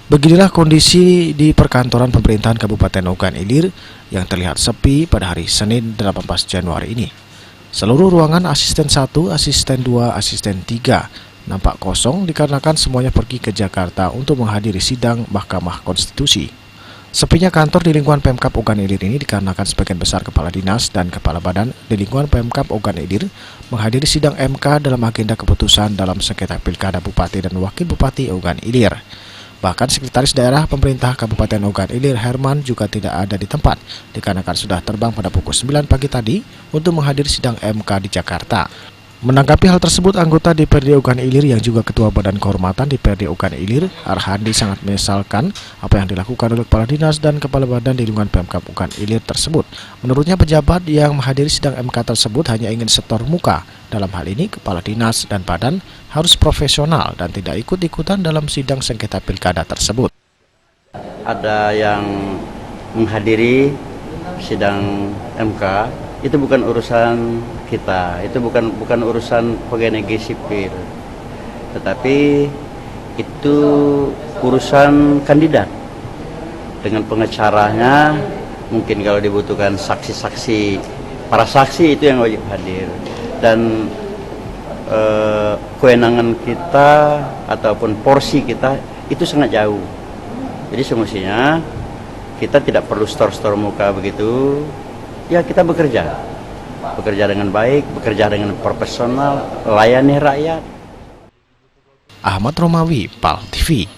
Beginilah kondisi di perkantoran pemerintahan Kabupaten Ogan Ilir yang terlihat sepi pada hari Senin 18 Januari ini. Seluruh ruangan asisten 1, asisten 2, asisten 3 nampak kosong dikarenakan semuanya pergi ke Jakarta untuk menghadiri sidang Mahkamah Konstitusi. Sepinya kantor di lingkungan Pemkab Ogan Ilir ini dikarenakan sebagian besar kepala dinas dan kepala badan di lingkungan Pemkab Ogan Ilir menghadiri sidang MK dalam agenda keputusan dalam sengketa pilkada Bupati dan Wakil Bupati Ogan Ilir. Bahkan Sekretaris Daerah Pemerintah Kabupaten Ogan Ilir Herman juga tidak ada di tempat dikarenakan sudah terbang pada pukul 9 pagi tadi untuk menghadiri sidang MK di Jakarta. Menanggapi hal tersebut, anggota DPRD Ogan Ilir yang juga Ketua Badan Kehormatan DPRD Ogan Ilir, Arhandi, sangat menyesalkan apa yang dilakukan oleh Kepala Dinas dan Kepala Badan di lingkungan Pemkab Ogan Ilir tersebut. Menurutnya pejabat yang menghadiri sidang MK tersebut hanya ingin setor muka. Dalam hal ini, Kepala Dinas dan Badan harus profesional dan tidak ikut-ikutan dalam sidang sengketa pilkada tersebut. Ada yang menghadiri sidang MK, itu bukan urusan kita, itu bukan urusan pegawai negeri sipil, tetapi itu urusan kandidat dengan pengacaranya. Mungkin kalau dibutuhkan saksi-saksi, para saksi itu yang wajib hadir, dan kewenangan kita ataupun porsi kita itu sangat jauh. Jadi semestinya kita tidak perlu store muka begitu. Ya, kita bekerja dengan baik, bekerja dengan profesional, layani rakyat. Ahmad Romawi, PAL TV.